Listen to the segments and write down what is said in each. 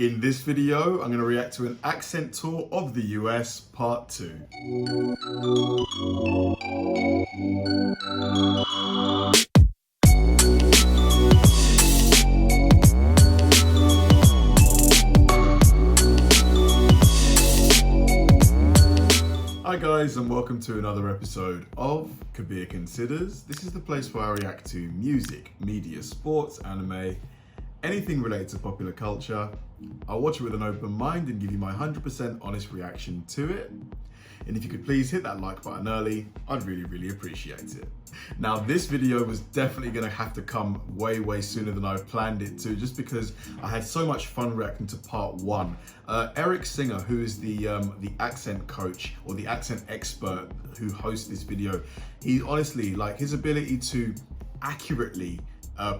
In this video, I'm going to react to an accent tour of the US part 2. Hi guys, and welcome to another episode of Kabir Considers. This is the place where I react to music, media, sports, anime, anything related to popular culture. I'll watch it with an open mind and give you my 100% honest reaction to it. And if you could please hit that like button early, I'd really appreciate it. Now, this video was definitely gonna have to come way sooner than I planned it to, just because I had so much fun reacting to part 1. Eric Singer, who is the accent coach or the accent expert who hosts this video, he honestly, like, his ability to accurately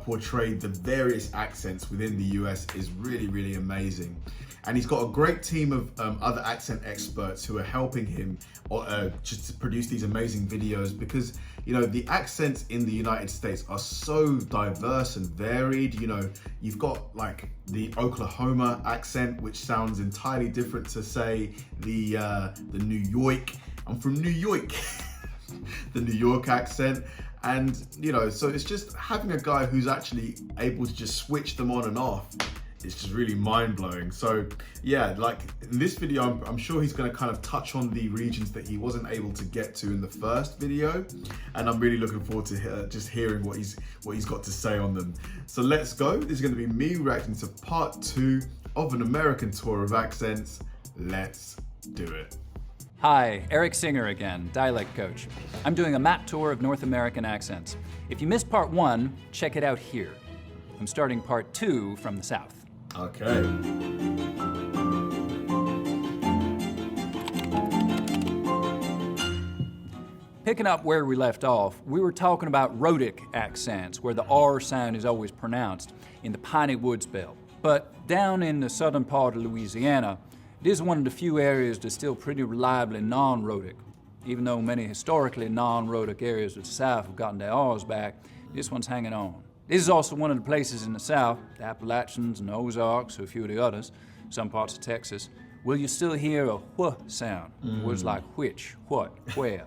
portray the various accents within the US is really amazing. And he's got a great team of other accent experts who are helping him just to produce these amazing videos, because, you know, the accents in the United States are so diverse and varied. You know, you've got like the Oklahoma accent, which sounds entirely different to, say, the New York. I'm from New York. The New York accent. And, you know, so it's just having a guy who's actually able to just switch them on and off. It's just really mind-blowing. So yeah, like in this video, I'm sure he's going to kind of touch on the regions that he wasn't able to get to in the first video, and I'm really looking forward to just hearing what he's got to say on them. So let's go. This is going to be me reacting to part 2 of an American tour of accents. Let's do it. Hi, Eric Singer again, dialect coach. I'm doing a map tour of North American accents. If you missed part 1, check it out here. I'm starting part 2 from the South. Okay. Picking up where we left off, we were talking about rhotic accents, where the R sound is always pronounced in the piney woods belt. But down in the southern part of Louisiana, it is one of the few areas that's still pretty reliably non-rhotic. Even though many historically non-rhotic areas of the South have gotten their R's back, this one's hanging on. This is also one of the places in the South, the Appalachians and the Ozarks, and a few of the others, some parts of Texas, where you still hear a wh sound, words like which, what, where.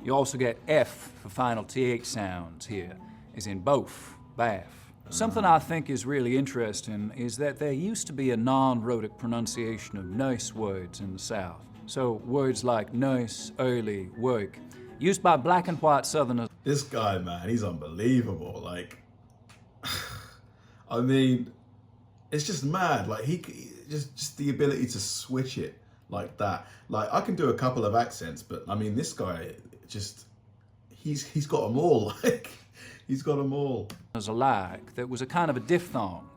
You also get F for final TH sounds here, as in both, bath. Something I think is really interesting is that there used to be a non-rhotic pronunciation of nice words in the South. So words like nice, early, work, used by black and white Southerners. This guy, man, he's unbelievable. Like, I mean, it's just mad. Like, he just the ability to switch it like that. Like, I can do a couple of accents, but I mean, this guy just, he's got them all. Like, he's got them all. There's alike that was a kind of a diphthong.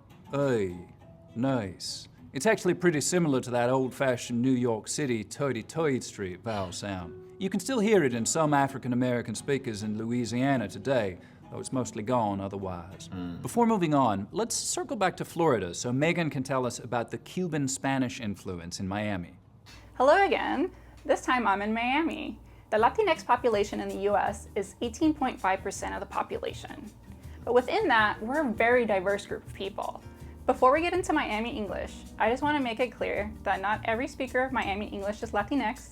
Nice. It's actually pretty similar to that old-fashioned New York City Toity Street vowel sound. You can still hear it in some African-American speakers in Louisiana today, though it's mostly gone otherwise. Before moving on, let's circle back to Florida so Megan can tell us about the Cuban Spanish influence in Miami. Hello again. This time I'm in Miami. The Latinx population in the US is 18.5% of the population. But within that, we're a very diverse group of people. Before we get into Miami English, I just want to make it clear that not every speaker of Miami English is Latinx.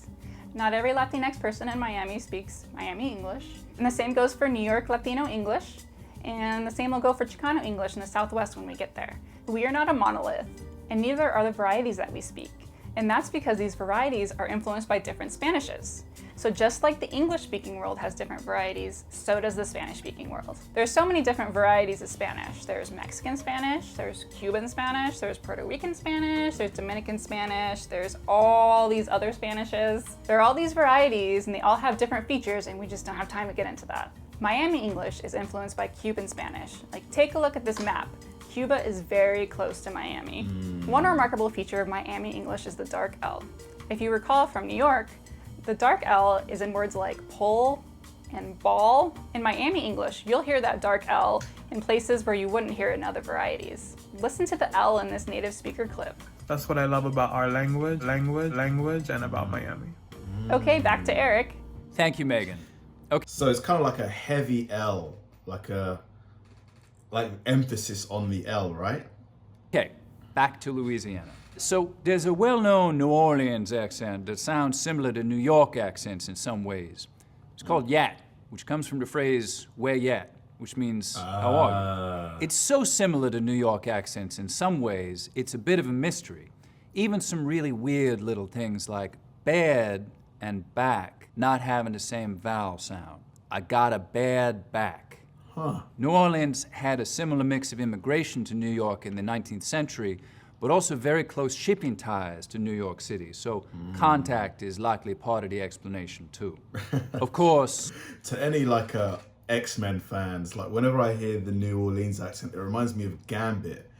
Not every Latinx person in Miami speaks Miami English. And the same goes for New York Latino English. And the same will go for Chicano English in the Southwest when we get there. We are not a monolith, and neither are the varieties that we speak. And that's because these varieties are influenced by different Spanishes. So just like the English-speaking world has different varieties, so does the Spanish-speaking world. There's so many different varieties of Spanish. There's Mexican Spanish, there's Cuban Spanish, there's Puerto Rican Spanish, there's Dominican Spanish, there's all these other Spanishes. There are all these varieties and they all have different features, and we just don't have time to get into that. Miami English is influenced by Cuban Spanish. Like, take a look at this map. Cuba is very close to Miami. One remarkable feature of Miami English is the dark L. If you recall from New York, the dark L is in words like pull and ball. In Miami English, you'll hear that dark L in places where you wouldn't hear it in other varieties. Listen to the L in this native speaker clip. That's what I love about our language, and about Miami. Okay, back to Eric. Thank you, Megan. Okay. So it's kind of like a heavy L, like emphasis on the L, right? Okay, back to Louisiana. So there's a well-known New Orleans accent that sounds similar to New York accents in some ways. It's called yat, which comes from the phrase where yat, which means how are you? It's so similar to New York accents in some ways, it's a bit of a mystery. Even some really weird little things like bad and back not having the same vowel sound. I got a bad back. New Orleans had a similar mix of immigration to New York in the 19th century, but also very close shipping ties to New York City. So contact is likely part of the explanation too. Of course. To any X-Men fans, whenever I hear the New Orleans accent, it reminds me of Gambit.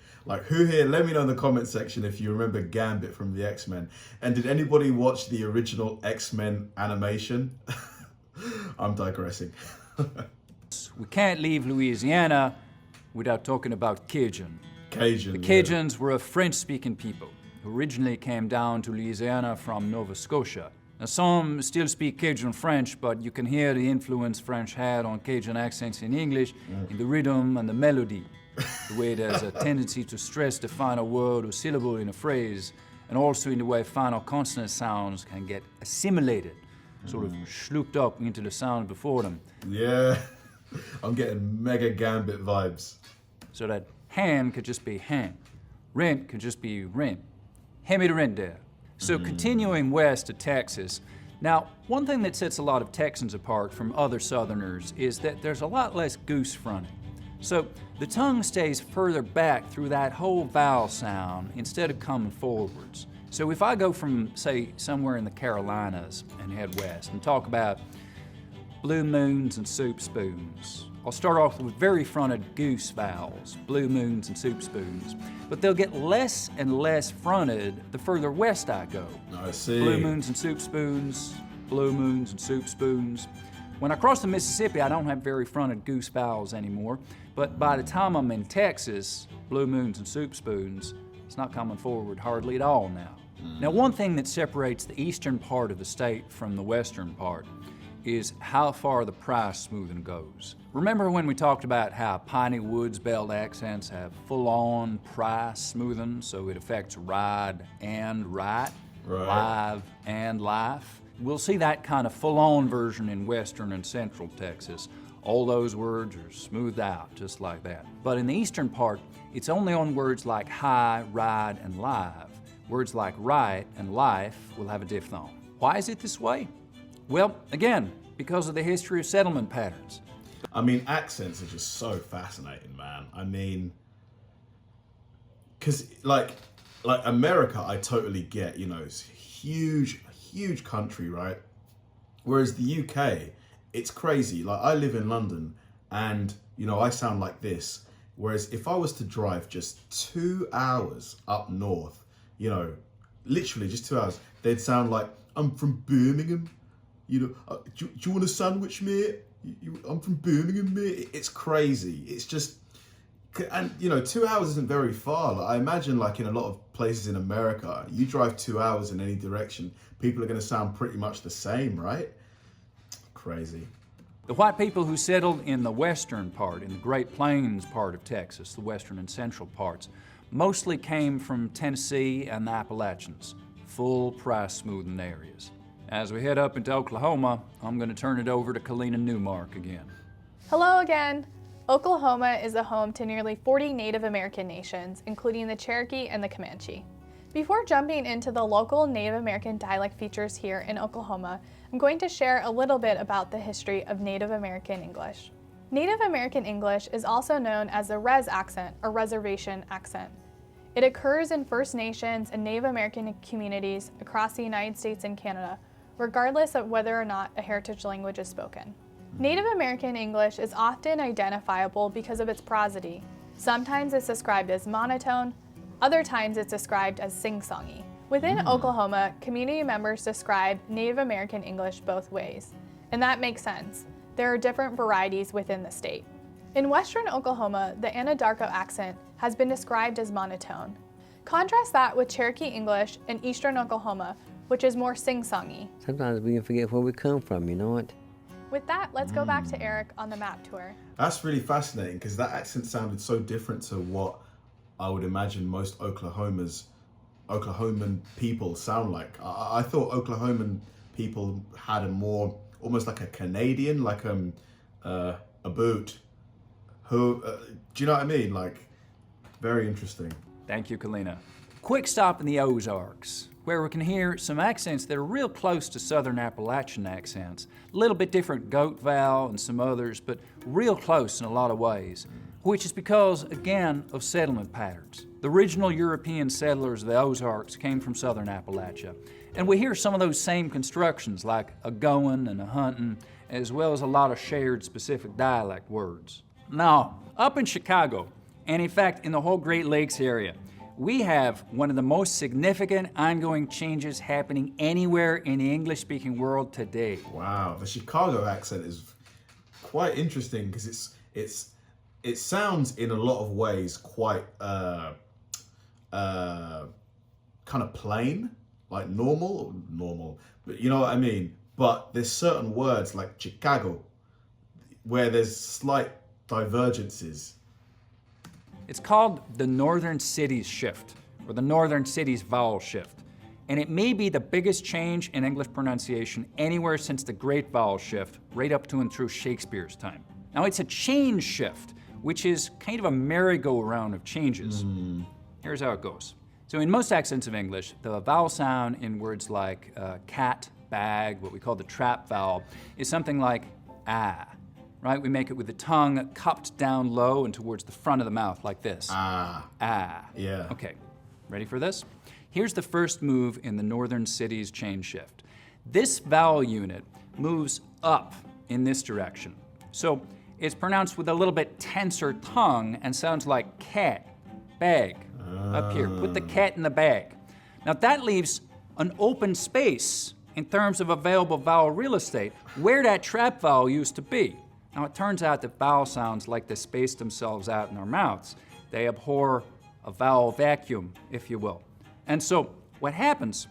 Who here, let me know in the comment section if you remember Gambit from the X-Men. And did anybody watch the original X-Men animation? I'm digressing. We can't leave Louisiana without talking about Cajun. Cajun. The Cajuns were a French-speaking people who originally came down to Louisiana from Nova Scotia. Now, some still speak Cajun French, but you can hear the influence French had on Cajun accents in English in the rhythm and the melody, the way there's a tendency to stress the final word or syllable in a phrase, and also in the way final consonant sounds can get assimilated, sort of slooped up into the sound before them. Yeah, I'm getting mega Gambit vibes. So that hand could just be hand, rent could just be rent. Hand me the rent there. So continuing west to Texas, now one thing that sets a lot of Texans apart from other Southerners is that there's a lot less goose fronting. So the tongue stays further back through that whole vowel sound instead of coming forwards. So if I go from, say, somewhere in the Carolinas and head west and talk about blue moons and soup spoons, I'll start off with very fronted goose vowels, blue moons and soup spoons, but they'll get less and less fronted the further west I go. I see. Blue moons and soup spoons, blue moons and soup spoons. When I cross the Mississippi, I don't have very fronted goose vowels anymore, but by the time I'm in Texas, blue moons and soup spoons, it's not coming forward hardly at all now. Now, one thing that separates the eastern part of the state from the western part is how far the price smoothing goes. Remember when we talked about how Piney Woods belt accents have full-on price smoothing, so it affects ride and write, live and life? We'll see that kind of full-on version in western and central Texas. All those words are smoothed out just like that. But in the eastern part, it's only on words like high, ride, and live. Words like right and life will have a diphthong. Why is it this way? Well, again, because of the history of settlement patterns. I mean, accents are just so fascinating, man. I mean, because like America, I totally get, it's huge country, right? Whereas the UK, it's crazy. I live in London and, I sound like this. Whereas if I was to drive just 2 hours up north, literally just 2 hours, they'd sound like, I'm from Birmingham. Do you want a sandwich, mate? I'm from Birmingham, mate. It's crazy. It's just, and 2 hours isn't very far. I imagine in a lot of places in America, you drive 2 hours in any direction, people are going to sound pretty much the same, right? Crazy. The white people who settled in the western part, in the Great Plains part of Texas, the western and central parts, mostly came from Tennessee and the Appalachians, full price smoothing areas. As we head up into Oklahoma, I'm going to turn it over to Kalina Newmark again. Hello again. Oklahoma is the home to nearly 40 Native American nations, including the Cherokee and the Comanche. Before jumping into the local Native American dialect features here in Oklahoma, I'm going to share a little bit about the history of Native American English. Native American English is also known as the res accent or reservation accent. It occurs in First Nations and Native American communities across the United States and Canada, regardless of whether or not a heritage language is spoken. Native American English is often identifiable because of its prosody. Sometimes it's described as monotone, other times it's described as sing-songy. Within Oklahoma, community members describe Native American English both ways, and that makes sense. There are different varieties within the state. In western Oklahoma, the Anadarko accent has been described as monotone. Contrast that with Cherokee English in eastern Oklahoma, which is more sing-songy. Sometimes we can forget where we come from, you know what? With that, let's go back to Eric on the map tour. That's really fascinating because that accent sounded so different to what I would imagine most Oklahoman people sound like. I thought Oklahoman people had a more, almost like a Canadian, like a boot. Who, do you know what I mean? Like, very interesting. Thank you, Kalina. Quick stop in the Ozarks, where we can hear some accents that are real close to Southern Appalachian accents. A little bit different goat vowel and some others, but real close in a lot of ways, which is because, again, of settlement patterns. The original European settlers of the Ozarks came from Southern Appalachia. And we hear some of those same constructions, like a goin' and a huntin', as well as a lot of shared specific dialect words. Now, up in Chicago, and in fact in the whole Great Lakes area, we have one of the most significant ongoing changes happening anywhere in the English-speaking world today. Wow, the Chicago accent is quite interesting because it sounds in a lot of ways quite kind of plain, like normal, but you know what I mean? But there's certain words like Chicago where there's slight divergences. It's called the Northern Cities Shift, or the Northern Cities Vowel Shift. And it may be the biggest change in English pronunciation anywhere since the Great Vowel Shift, right up to and through Shakespeare's time. Now, it's a change shift, which is kind of a merry-go-round of changes. Here's how it goes. So in most accents of English, the vowel sound in words like cat, bag, what we call the trap vowel, is something like ah. Right? We make it with the tongue cupped down low and towards the front of the mouth like this. Ah. Ah. Yeah. Okay, ready for this? Here's the first move in the Northern Cities change shift. This vowel unit moves up in this direction. So it's pronounced with a little bit tenser tongue and sounds like cat, bag, up here. Put the cat in the bag. Now that leaves an open space in terms of available vowel real estate where that trap vowel used to be. Now, it turns out that vowel sounds like to space themselves out in our mouths. They abhor a vowel vacuum, if you will. And so what happens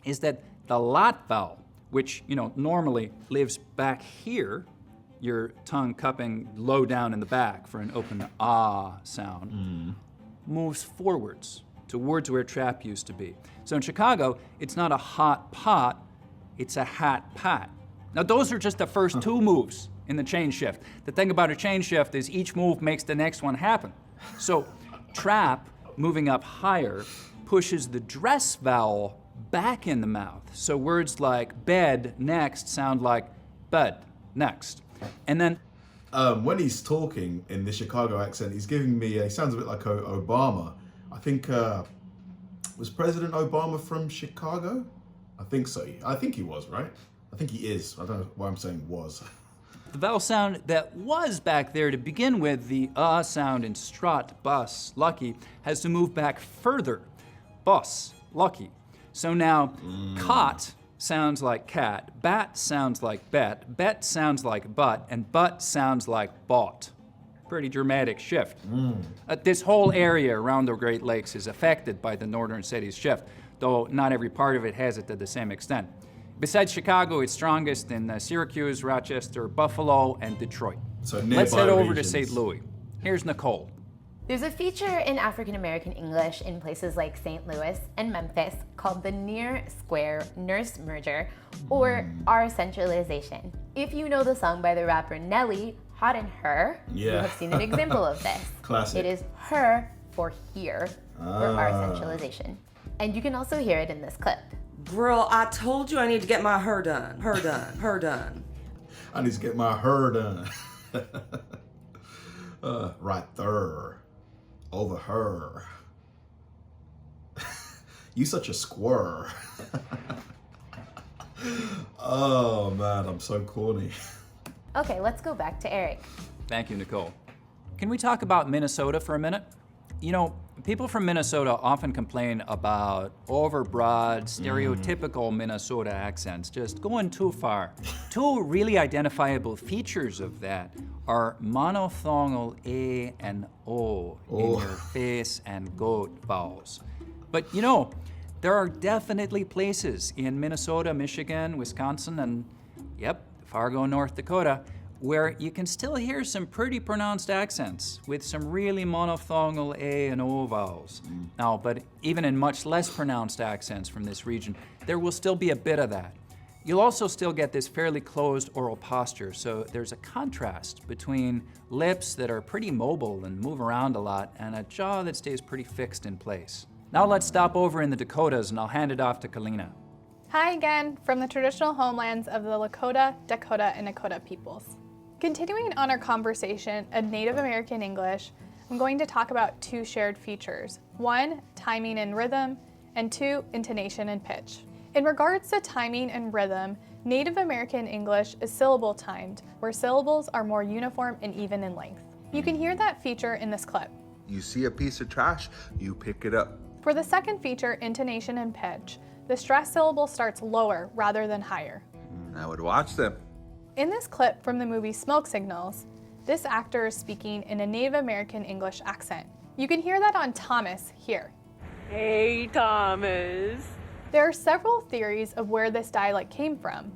is that the lot vowel, which normally lives back here, your tongue cupping low down in the back for an open ah sound, moves forwards towards where trap used to be. So in Chicago, it's not a hot pot, it's a hat pot. Now, those are just the first two moves in the change shift. The thing about a change shift is each move makes the next one happen. So trap, moving up higher, pushes the dress vowel back in the mouth. So words like bed next sound like bud next. And then when he's talking in the Chicago accent, he's giving me, he sounds a bit like Obama. I think, was President Obama from Chicago? I think so. I think he was, right? I think he is. I don't know why I'm saying was. the vowel sound that was back there to begin with, the sound in strut, bus, lucky, has to move back further. Bus, lucky. So now, cot sounds like cat, bat sounds like bet sounds like butt, and butt sounds like bought. Pretty dramatic shift. This whole area around the Great Lakes is affected by the Northern Cities shift, though not every part of it has it to the same extent. Besides Chicago, it's strongest in Syracuse, Rochester, Buffalo, and Detroit. So let's head over to regions. St. Louis. Here's Nicole. There's a feature in African American English in places like St. Louis and Memphis called the near-square nurse merger, or R centralization. If you know the song by the rapper Nelly, Hot in Her, you have seen an example of this. Classic. It is her for here, or R centralization. And you can also hear it in this clip. Girl, I told you I need to get my hair done. Her done. I need to get my hair done. Right there. Over her. You such a squirrel. Oh man, I'm so corny. Okay, let's go back to Eric. Thank you, Nicole. Can we talk about Minnesota for a minute? You know, people from Minnesota often complain about overbroad, stereotypical Minnesota accents, just going too far. Two really identifiable features of that are monophthongal A and O in your face and goat vowels. But you know, there are definitely places in Minnesota, Michigan, Wisconsin, and yep, Fargo, North Dakota, where you can still hear some pretty pronounced accents with some really monophthongal A and O vowels. Now, but even in much less pronounced accents from this region, there will still be a bit of that. You'll also still get this fairly closed oral posture, so there's a contrast between lips that are pretty mobile and move around a lot and a jaw that stays pretty fixed in place. Now let's stop over in the Dakotas and I'll hand it off to Kalina. Hi again from the traditional homelands of the Lakota, Dakota, and Nakota peoples. Continuing on our conversation of Native American English, I'm going to talk about two shared features. One, timing and rhythm, and two, intonation and pitch. In regards to timing and rhythm, Native American English is syllable timed, where syllables are more uniform and even in length. You can hear that feature in this clip. You see a piece of trash, you pick it up. For the second feature, intonation and pitch, the stressed syllable starts lower rather than higher. I would watch them. In this clip from the movie Smoke Signals, this actor is speaking in a Native American English accent. You can hear that on Thomas here. Hey, Thomas. There are several theories of where this dialect came from.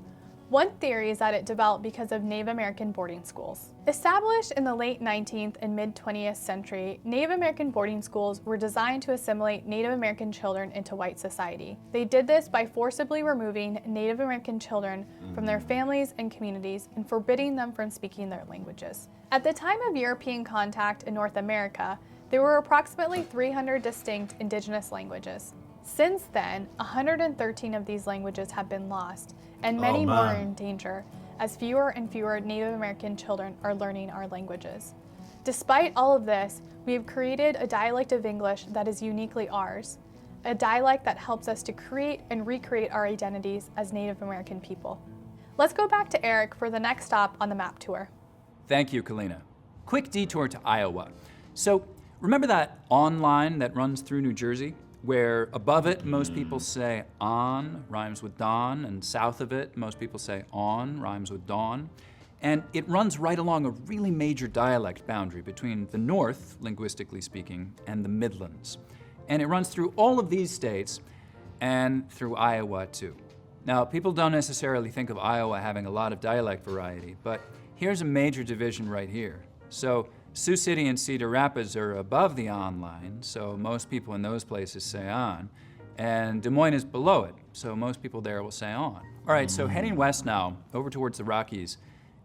One theory is that it developed because of Native American boarding schools. Established in the late 19th and mid-20th century, Native American boarding schools were designed to assimilate Native American children into white society. They did this by forcibly removing Native American children from their families and communities and forbidding them from speaking their languages. At the time of European contact in North America, there were approximately 300 distinct indigenous languages. Since then, 113 of these languages have been lost, and many more are in danger, as fewer and fewer Native American children are learning our languages. Despite all of this, we have created a dialect of English that is uniquely ours, a dialect that helps us to create and recreate our identities as Native American people. Let's go back to Eric for the next stop on the map tour. Thank you, Kalina. Quick detour to Iowa. So, remember that on line that runs through New Jersey? Where above it, most people say on, rhymes with dawn, and south of it, most people say on, rhymes with dawn. And it runs right along a really major dialect boundary between the north, linguistically speaking, and the Midlands. And it runs through all of these states and through Iowa too. Now, people don't necessarily think of Iowa having a lot of dialect variety, but here's a major division right here. So, Sioux City and Cedar Rapids are above the on line, so most people in those places say on, and Des Moines is below it, so most people there will say on. All right, so heading west now, over towards the Rockies.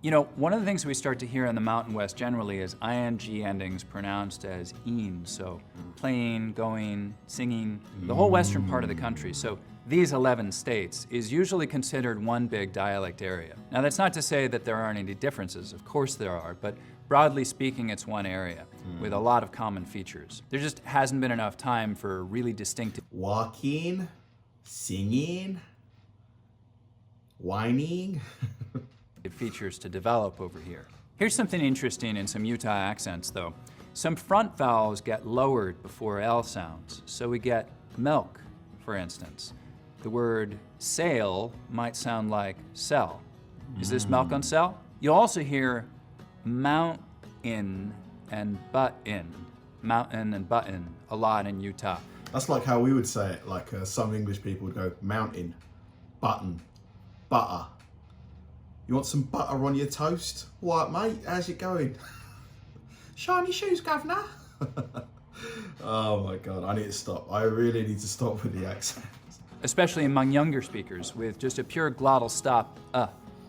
You know, one of the things we start to hear in the Mountain West generally is ing endings pronounced as een, so playing, going, singing, the whole western part of the country. So these 11 states is usually considered one big dialect area. Now that's not to say that there aren't any differences, of course there are, but broadly speaking, it's one area with a lot of common features. There just hasn't been enough time for really distinctive Walking, singing, whining. features to develop over here. Here's something interesting in some Utah accents though. Some front vowels get lowered before L sounds. So we get milk, for instance. The word sail might sound like sell. Is this milk on sell? You'll also hear mount in and butt in, mountain and button a lot in Utah. That's like how we would say it, like some English people would go mountain, button, butter. You want some butter on your toast? What, mate? How's it going? Shiny shoes, governor. Oh my God, I need to stop. I really need to stop with the accents. Especially among younger speakers with just a pure glottal stop,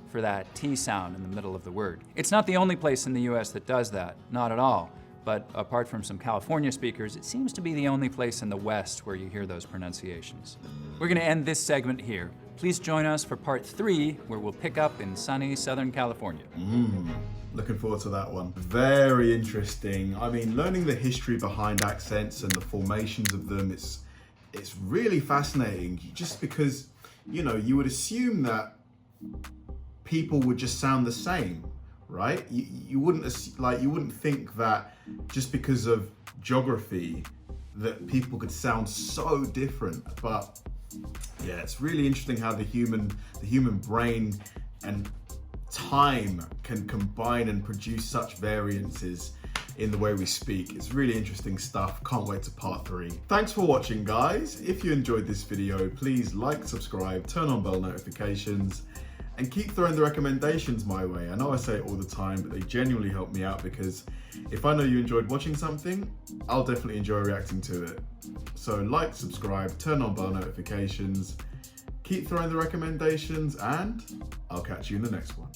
for that T sound in the middle of the word. It's not the only place in the US that does that, not at all. But apart from some California speakers, it seems to be the only place in the West where you hear those pronunciations. We're gonna end this segment here. Please join us for part 3, where we'll pick up in sunny Southern California. Looking forward to that one. Very interesting. I mean, learning the history behind accents and the formations of them, it's really fascinating, just because, you know, you would assume that people would just sound the same, right? You wouldn't think that just because of geography that people could sound so different. But yeah, it's really interesting how the human brain and time can combine and produce such variances in the way we speak. It's really interesting stuff. Can't wait to part 3. Thanks for watching, guys. If you enjoyed this video, please like, subscribe, turn on bell notifications, And keep throwing the recommendations my way. I know I say it all the time, but they genuinely help me out because if I know you enjoyed watching something, I'll definitely enjoy reacting to it. So like, subscribe, turn on bell notifications, keep throwing the recommendations, and I'll catch you in the next one.